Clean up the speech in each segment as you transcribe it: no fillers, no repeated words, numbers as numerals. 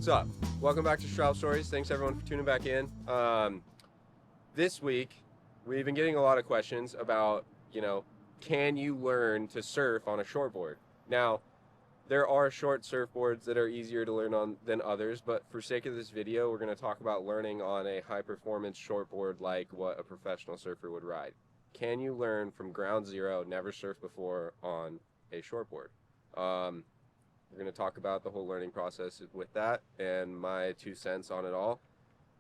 What's up? Welcome back to Shralp Stories. Thanks everyone for tuning back in. This week, we've been getting a lot of questions about, can you learn to surf on a shortboard? Now, there are short surfboards that are easier to learn on than others, but for sake of this video, we're going to talk about learning on a high-performance shortboard like what a professional surfer would ride. Can you learn from ground zero, never surfed before, on a shortboard? We're going to talk about the whole learning process with that and my 2 cents on it all.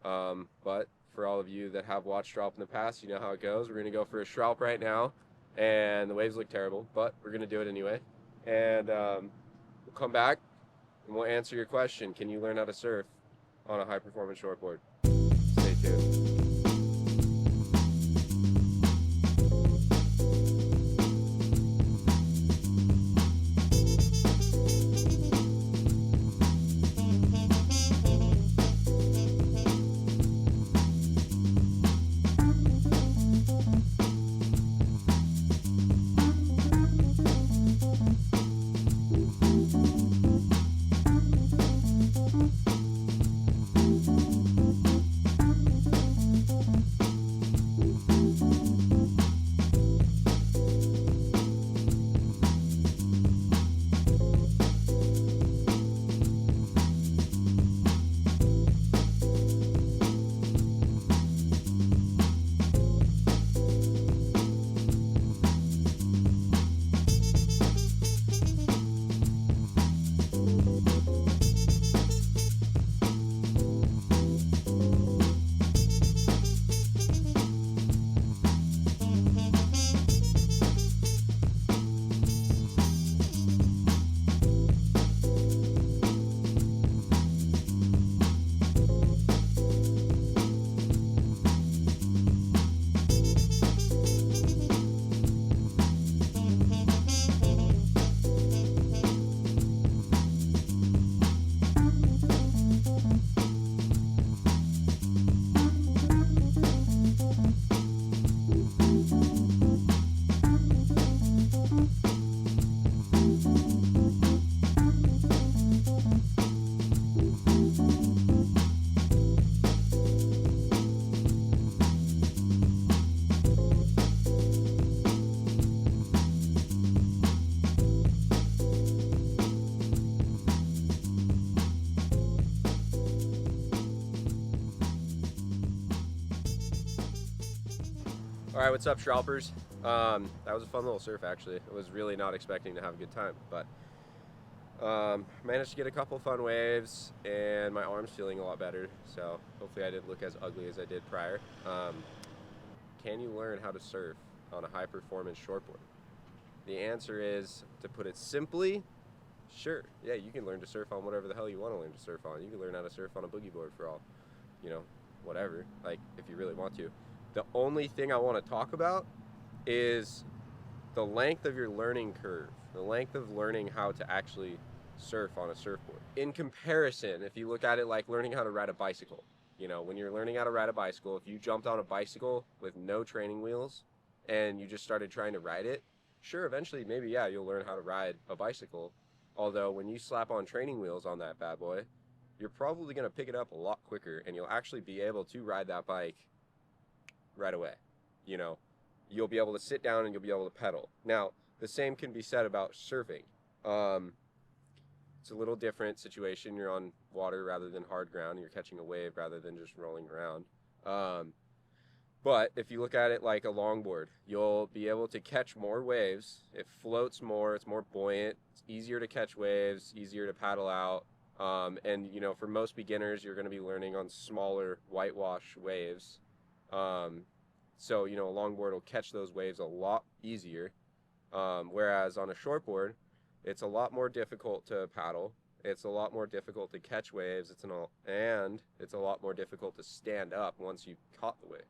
But for all of you that have watched Shralp in the past, you know how it goes. We're going to go for a Shralp right now, and the waves look terrible, but we're going to do it anyway. And we'll come back and we'll answer your question. Can you learn how to surf on a high-performance shortboard? Stay tuned. Alright, what's up, Shralpers? That was a fun little surf, actually. I was really not expecting to have a good time, but managed to get a couple fun waves, and my arm's feeling a lot better, so hopefully I didn't look as ugly as I did prior. Can you learn how to surf on a high-performance shortboard? The answer is, to put it simply, sure. Yeah, you can learn to surf on whatever the hell you want to learn to surf on. You can learn how to surf on a boogie board for all, whatever, like, if you really want to. The only thing I want to talk about is the length of your learning curve, the length of learning how to actually surf on a surfboard. In comparison, if you look at it like learning how to ride a bicycle, when you're learning how to ride a bicycle, if you jumped on a bicycle with no training wheels and you just started trying to ride it, sure, eventually maybe, yeah, you'll learn how to ride a bicycle. Although when you slap on training wheels on that bad boy, you're probably going to pick it up a lot quicker, and you'll actually be able to ride that bike right away. You'll be able to sit down and you'll be able to pedal. Now, the same can be said about surfing. It's a little different situation. You're on water rather than hard ground. You're catching a wave rather than just rolling around. But if you look at it like a longboard, you'll be able to catch more waves. It floats more. It's more buoyant. It's easier to catch waves, easier to paddle out. And for most beginners, you're going to be learning on smaller whitewash waves. So, a longboard will catch those waves a lot easier. Whereas on a shortboard, it's a lot more difficult to paddle. It's a lot more difficult to catch waves. And it's a lot more difficult to stand up once you've caught the wave.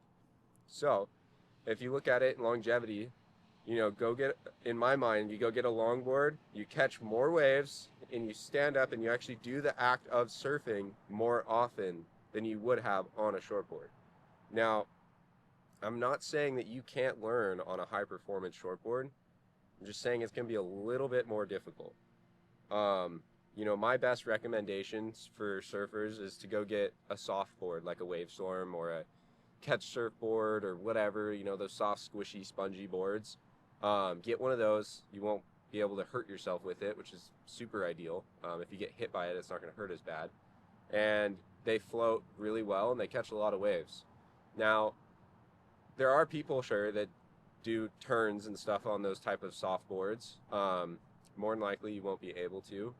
So, if you look at it in longevity, in my mind, you go get a longboard, you catch more waves, and you stand up and you actually do the act of surfing more often than you would have on a shortboard. Now, I'm not saying that you can't learn on a high-performance shortboard. I'm just saying it's going to be a little bit more difficult. my best recommendations for surfers is to go get a soft board like a Wave Storm or a Catch Surfboard or whatever, those soft, squishy, spongy boards. Get one of those. You won't be able to hurt yourself with it, which is super ideal. If you get hit by it, it's not going to hurt as bad. And they float really well and they catch a lot of waves. Now, there are people, sure, that do turns and stuff on those type of soft boards. More than likely, you won't be able to.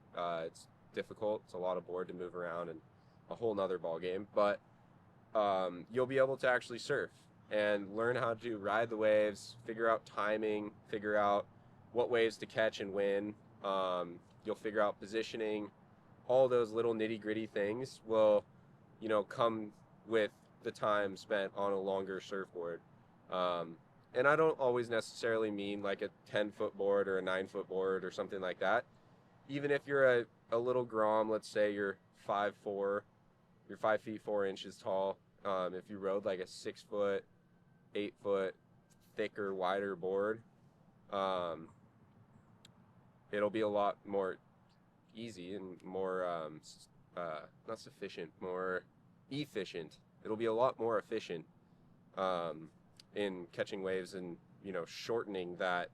It's difficult. It's a lot of board to move around and a whole nother ball game. But you'll be able to actually surf and learn how to ride the waves, figure out timing, figure out what waves to catch and when. You'll figure out positioning. All those little nitty-gritty things will, come with the time spent on a longer surfboard. And I don't always necessarily mean like a 10-foot board or a 9-foot board or something like that. Even if you're a little Grom, let's say you're 5'4", you're 5 feet 4 inches tall. If you rode like a 6 foot, 8 foot, thicker, wider board, it'll be a lot more easy and more, not sufficient, more efficient. It'll be a lot more efficient in catching waves and, shortening that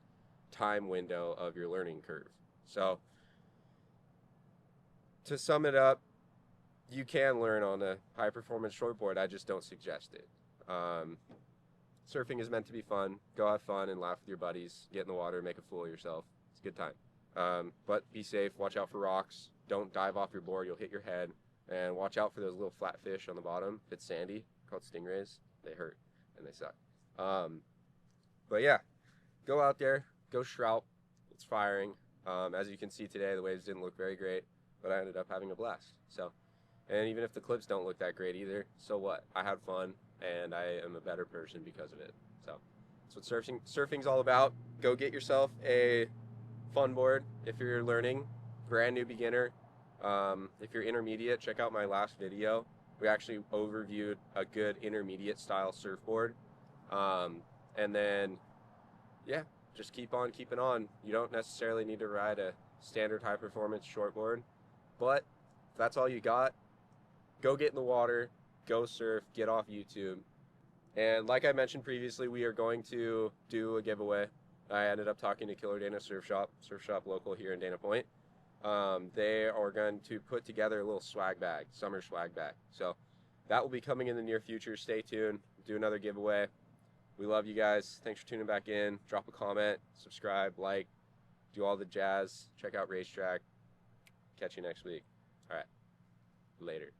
time window of your learning curve. So to sum it up, you can learn on a high performance shortboard. I just don't suggest it. Surfing is meant to be fun. Go have fun and laugh with your buddies. Get in the water, make a fool of yourself. It's a good time. But be safe. Watch out for rocks. Don't dive off your board. You'll hit your head. And watch out for those little flat fish on the bottom. If it's sandy, called stingrays, they hurt and they suck. But yeah, go out there. Go Shrout. It's firing. As you can see today, the waves didn't look very great, but I ended up having a blast. And even if the clips don't look that great either, so what? I had fun, and I am a better person because of it. So that's what surfing's all about. Go get yourself a fun board if you're learning, brand new beginner. If you're intermediate, check out my last video. We actually overviewed a good intermediate style surfboard. And then, yeah, just keep on keeping on. You don't necessarily need to ride a standard high performance shortboard, but if that's all you got, go get in the water, go surf, get off YouTube. And like I mentioned previously, we are going to do a giveaway. I ended up talking to Killer Dana Surf Shop local here in Dana Point. They are going to put together a little swag bag, summer swag bag. So that will be coming in the near future. Stay tuned. Do another giveaway. We love you guys. Thanks for tuning back in. Drop a comment, subscribe, like, do all the jazz. Check out Racetrack. Catch you next week. All right. Later.